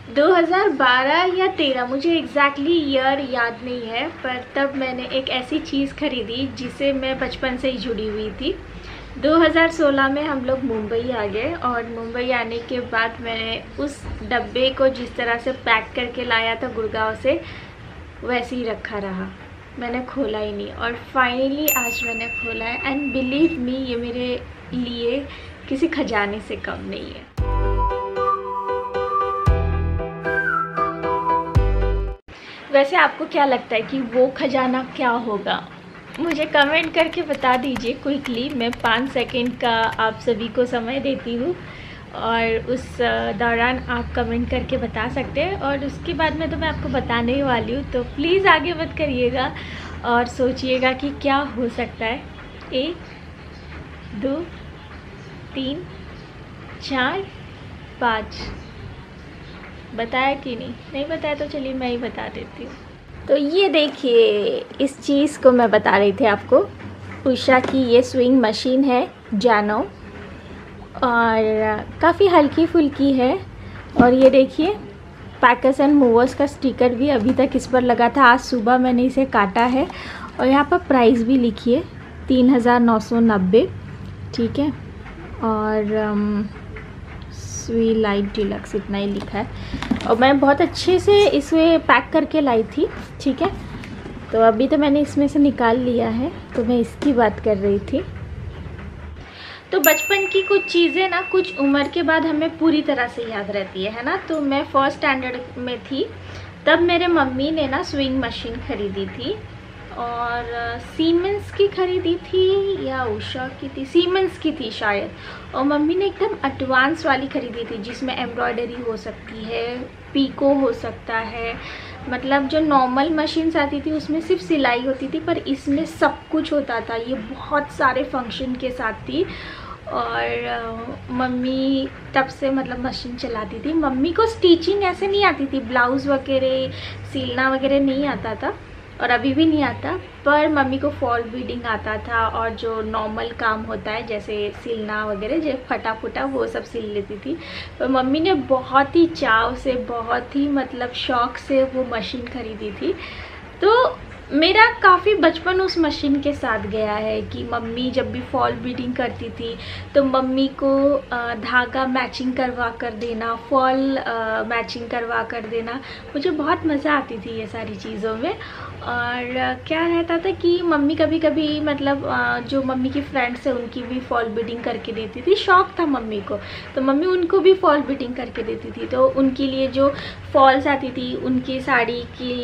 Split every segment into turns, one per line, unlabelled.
2012 या 13, मुझे exactly year याद नहीं है, पर तब मैंने एक ऐसी चीज़ खरीदी जिसे मैं बचपन से ही जुड़ी हुई थी। 2016 में हम लोग मुंबई आ गए और मुंबई आने के बाद मैंने उस डब्बे को जिस तरह से पैक करके लाया था गुड़गांव से, वैसे ही रखा रहा। मैंने खोला ही नहीं और फाइनली आज मैंने खोला है एंड बिलीव मी, ये मेरे लिए किसी खजाने से कम नहीं है। वैसे आपको क्या लगता है कि वो खजाना क्या होगा? मुझे कमेंट करके बता दीजिए क्विकली। मैं 5 सेकंड का आप सभी को समय देती हूँ और उस दौरान आप कमेंट करके बता सकते हैं और उसके बाद में तो मैं आपको बताने ही वाली हूँ, तो प्लीज़ आगे मत करिएगा और सोचिएगा कि क्या हो सकता है। 1 2 3 4 5। बताया कि नहीं बताया तो चलिए मैं ही बता देती हूँ। तो ये देखिए, इस चीज़ को मैं बता रही थी आपको, उषा की ये स्विंग मशीन है जानो, और काफ़ी हल्की फुल्की है। और ये देखिए पैकर्स एंड मूवर्स का स्टिकर भी अभी तक इस पर लगा था, आज सुबह मैंने इसे काटा है। और यहाँ पर प्राइस भी लिखी है 3990, ठीक है। और स्वी लाइट डिलक्स इतना ही लिखा है और मैं बहुत अच्छे से इसे पैक करके लाई थी, ठीक है। तो अभी तो मैंने इसमें से निकाल लिया है, तो मैं इसकी बात कर रही थी। तो बचपन की कुछ चीज़ें ना कुछ उम्र के बाद हमें पूरी तरह से याद रहती है ना। तो मैं 1st स्टैंडर्ड में थी, तब मेरे मम्मी ने ना स्विंग मशीन खरीदी थी और सीमेंस की खरीदी थी या उषा की थी, सीमेंस की थी शायद। और मम्मी ने एकदम एडवांस वाली खरीदी थी जिसमें एम्ब्रॉयडरी हो सकती है, पीको हो सकता है, मतलब जो नॉर्मल मशीन्स आती थी उसमें सिर्फ सिलाई होती थी, पर इसमें सब कुछ होता था। ये बहुत सारे फंक्शन के साथ थी और मम्मी तब से मतलब मशीन चलाती थी। मम्मी को स्टिचिंग ऐसे नहीं आती थी, ब्लाउज़ वगैरह सिलना वगैरह नहीं आता था और अभी भी नहीं आता, पर मम्मी को फॉल बीडिंग आता था और जो नॉर्मल काम होता है जैसे सिलना वगैरह, जो फटा फुटा वो सब सिल लेती थी। पर मम्मी ने बहुत ही चाव से, बहुत ही मतलब शौक़ से वो मशीन खरीदी थी। तो मेरा काफ़ी बचपन उस मशीन के साथ गया है कि मम्मी जब भी फॉल बीडिंग करती थी तो मम्मी को धागा मैचिंग करवा कर देना, फॉल मैचिंग करवा कर देना, मुझे बहुत मज़ा आती थी ये सारी चीज़ों में। और क्या रहता था कि मम्मी कभी कभी मतलब जो मम्मी की फ्रेंड्स हैं उनकी भी फॉल बीडिंग करके देती थी, शौक़ था मम्मी को, तो मम्मी उनको भी फॉल बीडिंग करके देती थी। तो उनके लिए जो फॉल्स आती थी उनकी साड़ी की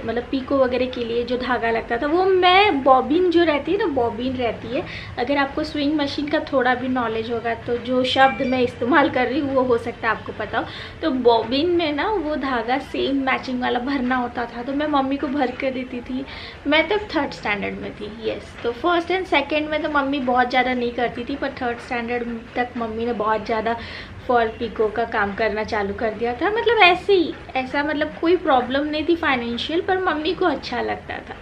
मतलब पीको वगैरह के लिए जो धागा लगता था वो मैं बॉबिन जो रहती है ना, बॉबिन रहती है, अगर आपको स्विंग मशीन का थोड़ा भी नॉलेज होगा तो जो शब्द मैं इस्तेमाल कर रही हूँ वो हो सकता है आपको पता हो। तो बॉबिन में ना वो धागा सेम मैचिंग वाला भरना होता था, तो मैं मम्मी को भर कर देती थी। मैं तब 3rd स्टैंडर्ड में थी, यस। तो 1st एंड 2nd में तो मम्मी बहुत ज़्यादा नहीं करती थी, पर 3rd स्टैंडर्ड तक मम्मी ने बहुत ज़्यादा फॉल पिको का काम करना चालू कर दिया था। मतलब ऐसे ही, ऐसा मतलब कोई प्रॉब्लम नहीं थी फाइनेंशियल, पर मम्मी को अच्छा लगता था।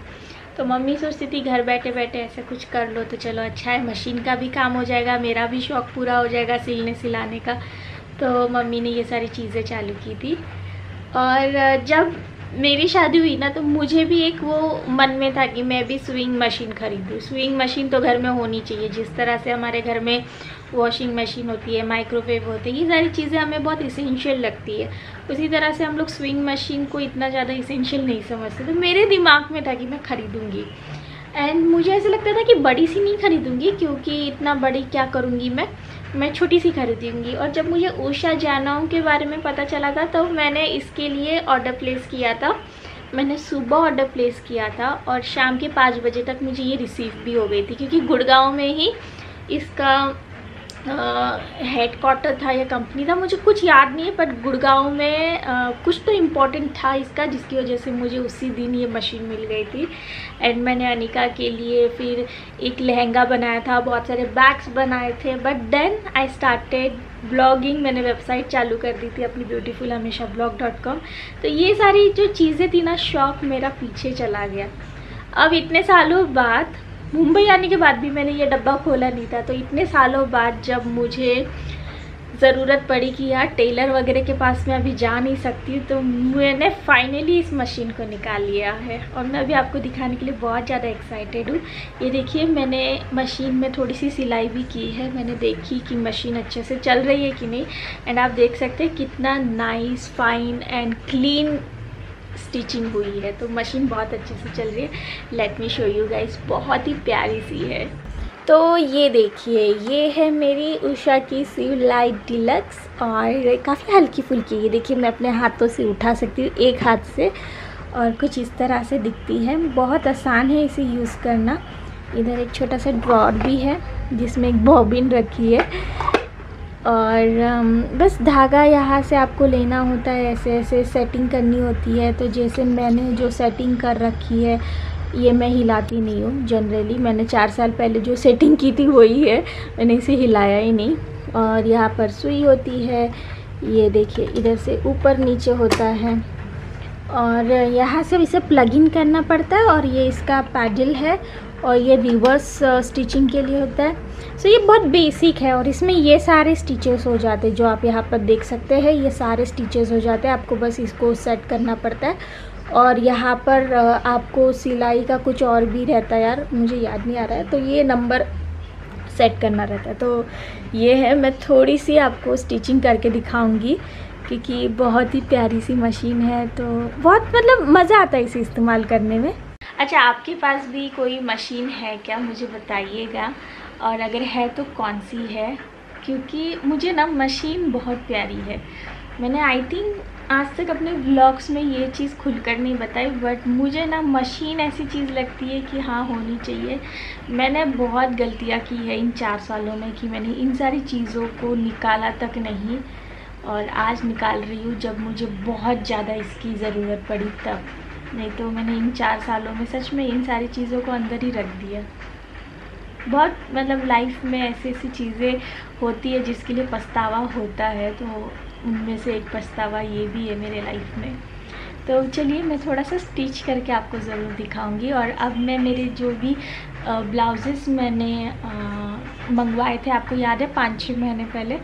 तो मम्मी सोचती थी घर बैठे बैठे ऐसा कुछ कर लो तो चलो अच्छा है, मशीन का भी काम हो जाएगा, मेरा भी शौक़ पूरा हो जाएगा सिलने सिलाने का। तो मम्मी ने ये सारी चीज़ें चालू की थी। और जब मेरी शादी हुई ना तो मुझे भी एक वो मन में था कि मैं भी स्विंग मशीन खरीदूँ। स्विंग मशीन तो घर में होनी चाहिए, जिस तरह से हमारे घर में वॉशिंग मशीन होती है, माइक्रोवेव होते हैं, ये सारी चीज़ें हमें बहुत इसेंशियल लगती है, उसी तरह से हम लोग स्विंग मशीन को इतना ज़्यादा इसेंशियल नहीं समझते। तो मेरे दिमाग में था कि मैं ख़रीदूँगी एंड मुझे ऐसा लगता था कि बड़ी सी नहीं खरीदूँगी क्योंकि इतना बड़ी क्या करूँगी मैं छोटी सी खरीदूँगी। और जब मुझे उषा जानो के बारे में पता चला था तो मैंने इसके लिए ऑर्डर प्लेस किया था। मैंने सुबह ऑर्डर प्लेस किया था और शाम के 5 बजे तक मुझे ये रिसीव भी हो गई थी, क्योंकि गुड़गांव में ही इसका हेड क्वार्टर था या कंपनी था, मुझे कुछ याद नहीं है, पर गुड़गांव में कुछ तो इम्पोर्टेंट था इसका, जिसकी वजह से मुझे उसी दिन ये मशीन मिल गई थी। एंड मैंने अनिका के लिए फिर एक लहंगा बनाया था, बहुत सारे बैग्स बनाए थे। But then I started blogging, मैंने वेबसाइट चालू कर दी थी अपनी beautifulhameshablog.com। तो ये सारी जो चीज़ें थी ना, शौक़ मेरा पीछे चला गया। अब इतने सालों बाद, मुंबई आने के बाद भी मैंने ये डब्बा खोला नहीं था, तो इतने सालों बाद जब मुझे ज़रूरत पड़ी कि यार टेलर वगैरह के पास मैं अभी जा नहीं सकती, तो मैंने फाइनली इस मशीन को निकाल लिया है और मैं अभी आपको दिखाने के लिए बहुत ज़्यादा एक्साइटेड हूँ। ये देखिए, मैंने मशीन में थोड़ी सी सिलाई भी की है, मैंने देखी कि मशीन अच्छे से चल रही है कि नहीं। एंड आप देख सकते हैं कितना nice, fine and clean stitching हुई है, तो मशीन बहुत अच्छे से चल रही है। Let me show you guys, बहुत ही प्यारी सी है। तो ये देखिए, ये है मेरी उषा की सिव लाइट डिलक्स और काफ़ी हल्की फुल्की। ये देखिए, मैं अपने हाथों से उठा सकती हूँ एक हाथ से और कुछ इस तरह से दिखती है। बहुत आसान है इसे यूज़ करना। इधर एक छोटा सा ड्रॉर भी है जिसमें एक बॉबिन रखी है और बस धागा यहाँ से आपको लेना होता है, ऐसे ऐसे सेटिंग करनी होती है। तो जैसे मैंने जो सेटिंग कर रखी है, ये मैं हिलाती नहीं हूँ जनरली। मैंने 4 साल पहले जो सेटिंग की थी वही है, मैंने इसे हिलाया ही नहीं। और यहाँ पर सुई होती है, ये देखिए इधर से ऊपर नीचे होता है और यहाँ से इसे प्लग इन करना पड़ता है। और ये इसका पैडल है और ये रिवर्स स्टिचिंग के लिए होता है। सो ये बहुत बेसिक है और इसमें ये सारे स्टिचेस हो जाते हैं जो आप यहाँ पर देख सकते हैं। ये सारे स्टिचेस हो जाते हैं, आपको बस इसको सेट करना पड़ता है। और यहाँ पर आपको सिलाई का कुछ और भी रहता है, यार मुझे याद नहीं आ रहा है, तो ये नंबर सेट करना रहता है। तो ये है, मैं थोड़ी सी आपको स्टिचिंग करके दिखाऊंगी क्योंकि बहुत ही प्यारी सी मशीन है, तो बहुत मतलब मज़ा आता है इसे इस्तेमाल करने में। अच्छा, आपके पास भी कोई मशीन है क्या, मुझे बताइएगा, और अगर है तो कौन सी है, क्योंकि मुझे ना मशीन बहुत प्यारी है। मैंने आई थिंक आज तक अपने व्लॉग्स में ये चीज़ खुलकर नहीं बताई, बट मुझे ना मशीन ऐसी चीज़ लगती है कि हाँ होनी चाहिए। मैंने बहुत गलतियाँ की है इन 4 सालों में कि मैंने इन सारी चीज़ों को निकाला तक नहीं, और आज निकाल रही हूँ जब मुझे बहुत ज़्यादा इसकी ज़रूरत पड़ी तब। नहीं तो मैंने इन 4 सालों में सच में इन सारी चीज़ों को अंदर ही रख दिया। बहुत मतलब लाइफ में ऐसी ऐसी चीज़ें होती है जिसके लिए पछतावा होता है, तो उनमें से एक पछतावा ये भी है मेरे लाइफ में। तो चलिए मैं थोड़ा सा स्टिच करके आपको ज़रूर दिखाऊंगी। और अब मैं मेरे जो भी ब्लाउजेस मैंने मंगवाए थे, आपको याद है 5-6 महीने पहले,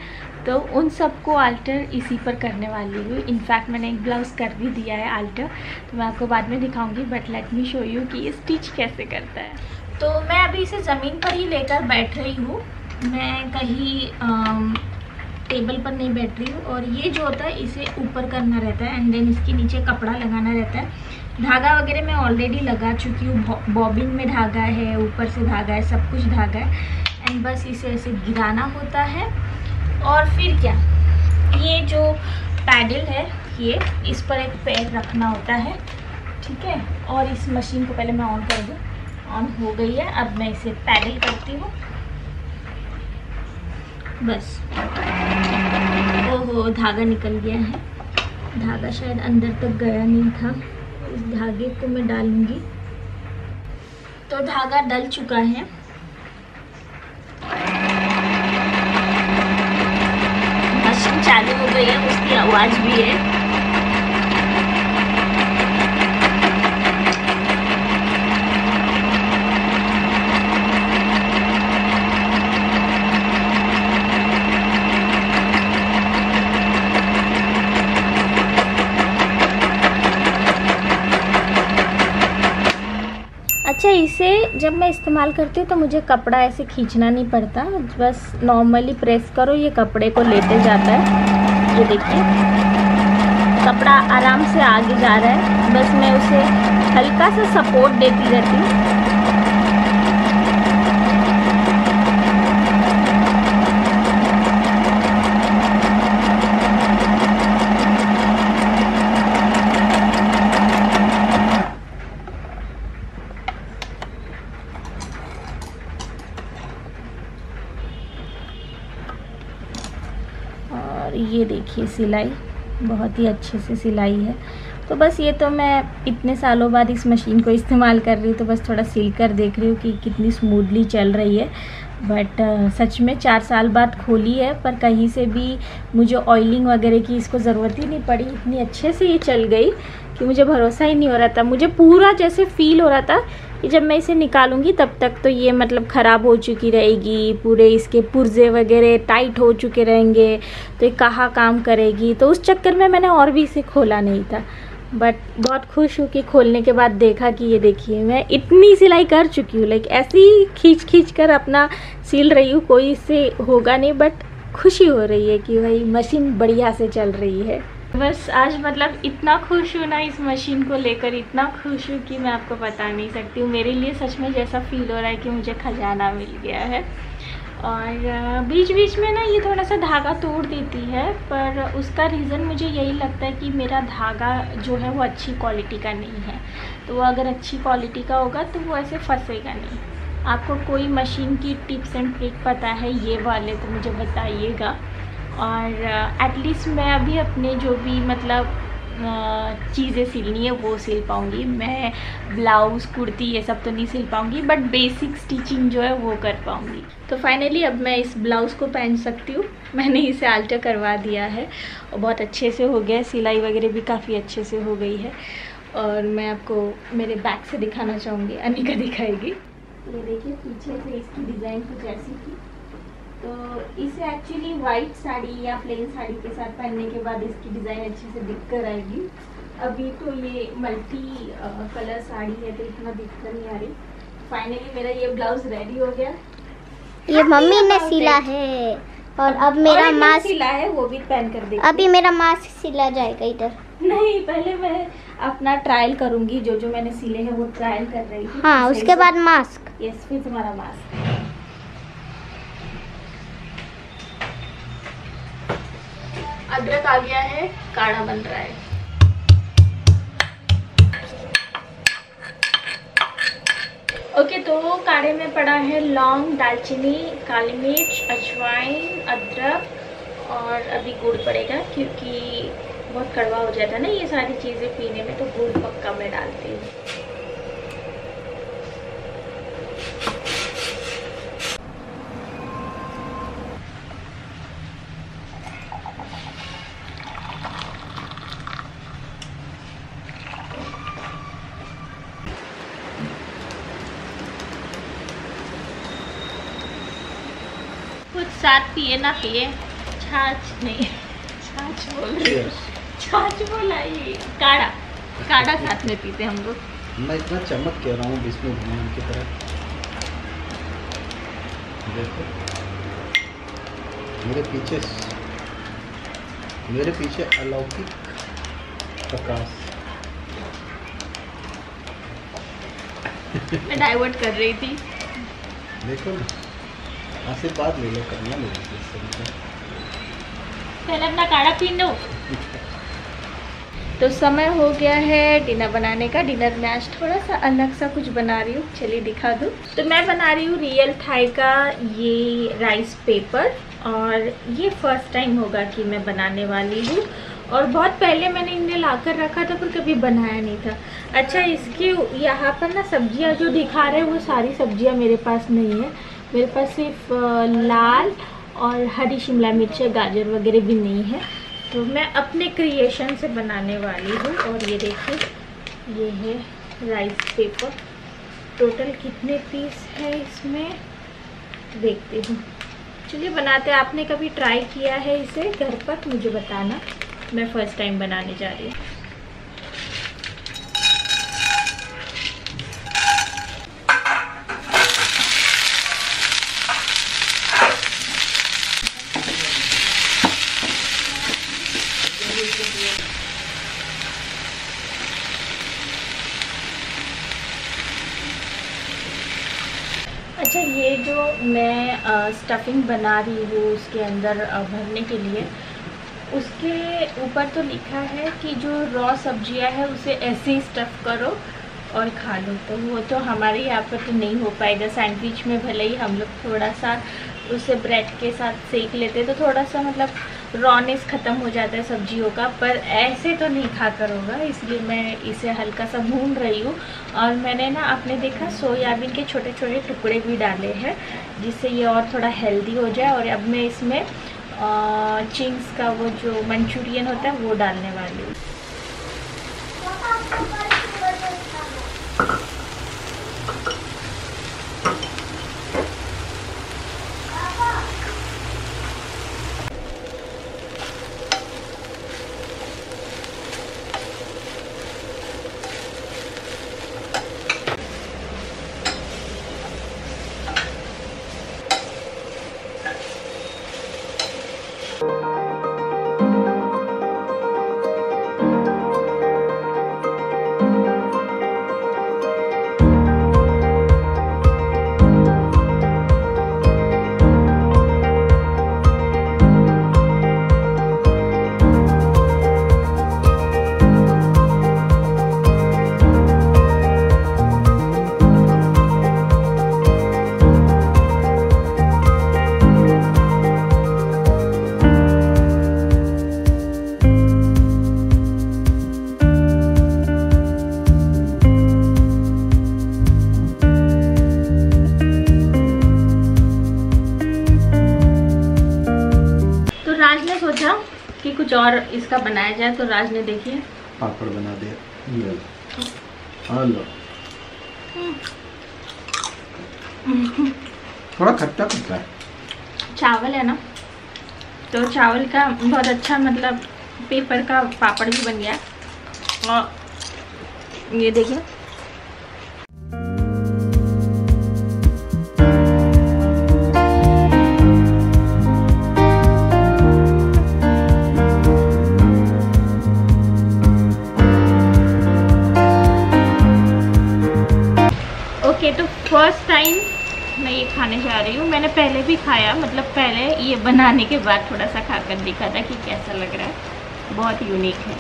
तो उन सबको आल्टर इसी पर करने वाली हूँ। इनफैक्ट मैंने एक ब्लाउज़ कर भी दिया है आल्टर, तो मैं आपको बाद में दिखाऊंगी। But let me show you कि ये स्टिच कैसे करता है। तो मैं अभी इसे ज़मीन पर ही लेकर बैठ रही हूँ, मैं कहीं टेबल पर नहीं बैठ रही हूँ। और ये जो होता है इसे ऊपर करना रहता है एंड देन इसके नीचे कपड़ा लगाना रहता है। धागा वगैरह मैं ऑलरेडी लगा चुकी हूँ, बॉबिन में धागा है, ऊपर से धागा है, सब कुछ धागा है। एंड बस इसे ऐसे गिराना होता है और फिर क्या, ये जो पैडल है ये इस पर एक पैर रखना होता है, ठीक है। और इस मशीन को पहले मैं ऑन कर दूँ, ऑन हो गई है। अब मैं इसे पैडल करती हूँ, बस। ओहो, धागा निकल गया है, धागा शायद अंदर तक गया नहीं था। इस धागे को मैं डालूंगी, तो धागा डल चुका है। मशीन चालू हो गई है, उसकी आवाज़ भी है। अच्छा, इसे जब मैं इस्तेमाल करती हूँ तो मुझे कपड़ा ऐसे खींचना नहीं पड़ता, बस नॉर्मली प्रेस करो, ये कपड़े को लेते जाता है। ये देखिए, कपड़ा आराम से आगे जा रहा है, बस मैं उसे हल्का सा सपोर्ट देती रहती हूँ। और ये देखिए सिलाई बहुत ही अच्छे से सिलाई है। तो बस ये तो मैं इतने सालों बाद इस मशीन को इस्तेमाल कर रही हूँ, तो बस थोड़ा सिल कर देख रही हूँ कि कितनी स्मूथली चल रही है। बट सच में 4 साल बाद खोली है, पर कहीं से भी मुझे ऑयलिंग वगैरह की इसको ज़रूरत ही नहीं पड़ी। इतनी अच्छे से ये चल गई कि मुझे भरोसा ही नहीं हो रहा था। मुझे पूरा जैसे फील हो रहा था कि जब मैं इसे निकालूंगी तब तक तो ये मतलब ख़राब हो चुकी रहेगी, पूरे इसके पुर्जे वगैरह टाइट हो चुके रहेंगे, तो ये कहाँ काम करेगी। तो उस चक्कर में मैंने और भी इसे खोला नहीं था। बट बहुत खुश हूँ कि खोलने के बाद देखा कि ये देखिए मैं इतनी सिलाई कर चुकी हूँ, लाइक ऐसे ही खींच कर अपना सिल रही हूँ, कोई इससे होगा नहीं। बट खुशी हो रही है कि भाई मशीन बढ़िया से चल रही है। बस आज मतलब इतना खुश हूँ ना इस मशीन को लेकर, इतना खुश हूँ कि मैं आपको बता नहीं सकती हूँ। मेरे लिए सच में जैसा फील हो रहा है कि मुझे खजाना मिल गया है। और बीच बीच में ना ये थोड़ा सा धागा तोड़ देती है, पर उसका रीज़न मुझे यही लगता है कि मेरा धागा जो है वो अच्छी क्वालिटी का नहीं है। तो वो अगर अच्छी क्वालिटी का होगा तो वो ऐसे फंसेगा नहीं। आपको कोई मशीन की टिप्स एंड ट्रिक पता है ये वाले तो मुझे बताइएगा। और एटलीस्ट मैं अभी अपने जो भी मतलब चीज़ें सिलनी है वो सिल पाऊँगी। मैं ब्लाउज़ कुर्ती ये सब तो नहीं सिल पाऊँगी, बट बेसिक स्टिचिंग जो है वो कर पाऊँगी। तो फाइनली अब मैं इस ब्लाउज़ को पहन सकती हूँ। मैंने इसे आल्टर करवा दिया है और बहुत अच्छे से हो गया, सिलाई वगैरह भी काफ़ी अच्छे से हो गई है। और मैं आपको मेरे बैक से दिखाना चाहूँगी, अनिका दिखाएगी। ये देखिए पीछे से इसकी डिज़ाइन कुछ ऐसी थी। तो इसे एक्चुअली वाइट साड़ी या प्लेन साड़ी के साथ पहनने के बाद इसकी डिज़ाइन अच्छे से दिख कर आएगी। अभी तो ये मल्टी कलर साड़ी है तो इतना दिख कर नहीं आ रही। फाइनली मेरा ये ब्लाउज रेडी हो गया।
ये मम्मी ने सिला है और अब मेरा मास्क
सिला है, वो भी पहन कर देखिए।
अभी मेरा मास्क सिला जाएगा इधर।
नहीं, पहले मैं अपना ट्रायल करूंगी, जो जो मैंने सिले हैं वो ट्रायल कर रही हूँ।
हाँ, उसके बाद मास्क।
यस, फिर तुम्हारा मास्क। अदरक आ गया है, काढ़ा बन रहा है। ओके, तो काढ़े में पड़ा है लौंग, दालचीनी, काली मिर्च, अजवाइन, अदरक और अभी गुड़ पड़ेगा क्योंकि बहुत कड़वा हो जाता है ना ये सारी चीज़ें पीने में, तो गुड़ पक्का मैं डालती हूँ। कुछ साथ पिए ना पिए, छाछ नहीं, छाछ बोल रही हूँ, छाछ बोला ये काढ़ा, काढ़ा साथ में पीते हम लोग।
मैं इतना चमक कह रहा हूँ विष्णु भगवान की तरह। देखो मेरे पीछे अलौकिक प्रकाश।
मैं डाइवर्ट कर रही थी।
देखो ना, आशीर्वाद ले लो, करना ले लो,
पहले अपना काढ़ा पी लो। तो समय हो गया है डिनर बनाने का। डिनर में आज थोड़ा सा अलग सा कुछ बना रही हूँ, चलिए दिखा दूँ। तो मैं बना रही हूँ रियल थाई का ये राइस पेपर, और ये फर्स्ट टाइम होगा कि मैं बनाने वाली हूँ। और बहुत पहले मैंने इन्हें लाकर रखा था पर कभी बनाया नहीं था। अच्छा, इसकी यहाँ पर ना सब्जियाँ जो दिखा रहे हैं वो सारी सब्जियाँ मेरे पास नहीं है। मेरे पास सिर्फ लाल और हरी शिमला मिर्च, गाजर वगैरह भी नहीं है। तो मैं अपने क्रिएशन से बनाने वाली हूँ। और ये देखिए, ये है राइस पेपर। टोटल कितने पीस है इसमें देखती हूँ। चलिए बनाते हैं। आपने कभी ट्राई किया है इसे घर पर, मुझे बताना। मैं फर्स्ट टाइम बनाने जा रही हूँ। अच्छा, ये जो मैं स्टफिंग बना रही हूँ उसके अंदर भरने के लिए, उसके ऊपर तो लिखा है कि जो रॉ सब्जियां है उसे ऐसे ही स्टफ़ करो और खा लो। तो वो तो हमारे यहाँ पर तो नहीं हो पाएगा। सैंडविच में भले ही हम लोग थोड़ा सा उसे ब्रेड के साथ सेक लेते तो थोड़ा सा मतलब रॉनेस ख़त्म हो जाता है सब्जियों का, पर ऐसे तो नहीं खा कर होगा। इसलिए मैं इसे हल्का सा भून रही हूँ। और मैंने ना आपने देखा सोयाबीन के छोटे छोटे टुकड़े भी डाले हैं जिससे ये और थोड़ा हेल्दी हो जाए। और अब मैं इसमें चिंग्स का वो जो मंचूरियन होता है वो डालने वाली हूँ। कुछ और इसका बनाया जाए। तो राज ने देखिए
पापड़ बना दिया। लो थोड़ा खट्टा खट्टा है।
चावल है ना, तो चावल का बहुत अच्छा मतलब पेपर का पापड़ भी बन गया। और ये देखिए ओके। तो फर्स्ट टाइम मैं ये खाने जा रही हूँ। मैंने पहले भी खाया, मतलब पहले ये बनाने के बाद थोड़ा सा खाकर देखा था कि कैसा लग रहा है। बहुत यूनिक है।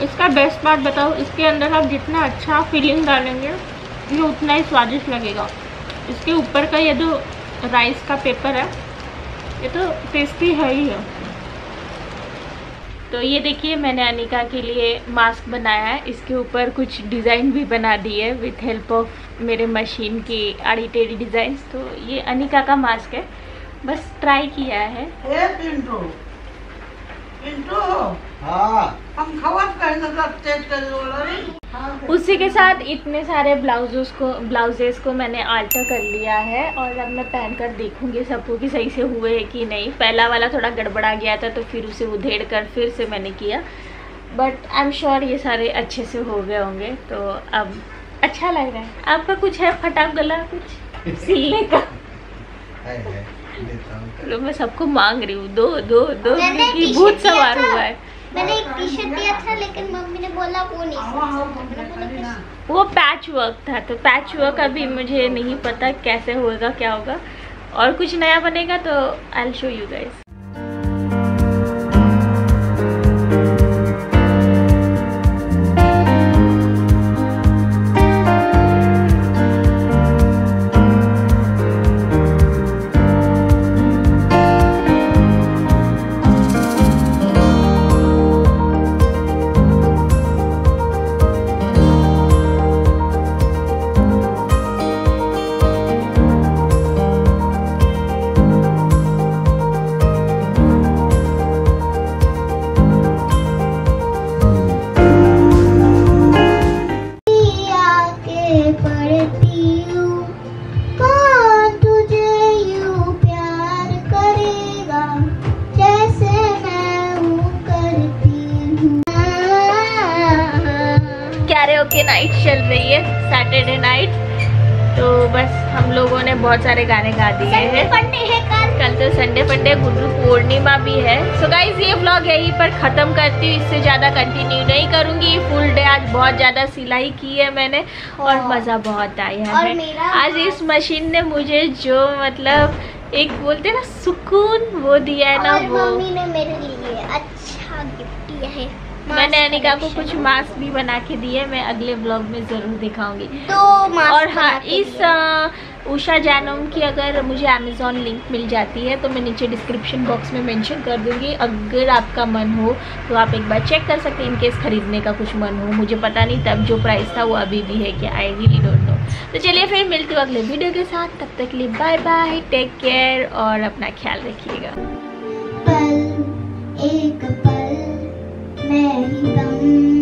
इसका बेस्ट पार्ट बताओ, इसके अंदर आप जितना अच्छा फीलिंग डालेंगे ये उतना ही स्वादिष्ट लगेगा। इसके ऊपर का ये जो राइस का पेपर है ये तो टेस्टी है ही है। तो ये देखिए मैंने अनिका के लिए मास्क बनाया है। इसके ऊपर कुछ डिज़ाइन भी बना दी है विथ हेल्प ऑफ मेरे मशीन की आड़ी टेढ़ी डिज़ाइंस। तो ये अनिका का मास्क है, बस ट्राई किया है। उसी के साथ इतने सारे ब्लाउजेस को मैंने आल्टर कर लिया है और अब मैं पहनकर देखूंगी सबको कि सही से हुए कि नहीं। पहला वाला थोड़ा गड़बड़ा गया था तो फिर उसे उधेड़ कर फिर से मैंने किया, बट आई एम श्योर ये सारे अच्छे से हो गए होंगे। तो अब अच्छा लग रहा है। आपका कुछ है फटा गला कुछ सिलने का? तो मैं सबको मांग रही हूँ दो दो दो की भूत सवार हुआ है।
मैंने एक टी शर्ट दिया था लेकिन मम्मी ने बोला वो नहीं,
वो पैच वर्क था। तो पैच वर्क अभी मुझे नहीं पता कैसे होगा क्या होगा, और कुछ नया बनेगा तो I will show you guys. Karaoke night चल रही है, सैटरडे नाइट। तो बस हम लोगों ने बहुत सारे गाने गा दिए हैं। कल तो संडे फंडे गुरु पूर्णिमा भी है। सो गाइज ये व्लॉग यहीं पर ख़त्म करती हूँ, इससे ज़्यादा कंटिन्यू नहीं करूँगी। फुल डे आज बहुत ज़्यादा सिलाई की है मैंने और मज़ा बहुत आया है। आज इस मशीन ने मुझे जो मतलब एक बोलते ना सुकून वो दिया है ना, वो
मम्मी ने मेरे लिए अच्छा गिफ्ट दिया है।
मैंने अनिका को कुछ मास्क भी बना के दिए, मैं अगले ब्लॉग में ज़रूर दिखाऊंगी।
तो
और हाँ, इस उषा जैनम की अगर मुझे अमेज़ॉन लिंक मिल जाती है तो मैं नीचे डिस्क्रिप्शन बॉक्स में मेंशन कर दूंगी। अगर आपका मन हो तो आप एक बार चेक कर सकते हैं, इनकेस ख़रीदने का कुछ मन हो। मुझे पता नहीं तब जो प्राइस था वो अभी भी है क्या, आई रियली डोंट नो। तो चलिए फिर मिलती हूँ अगले वीडियो के साथ, तब तक के लिए बाय बाय, टेक केयर और अपना ख्याल रखिएगा।
पल एक पल मैं ही दम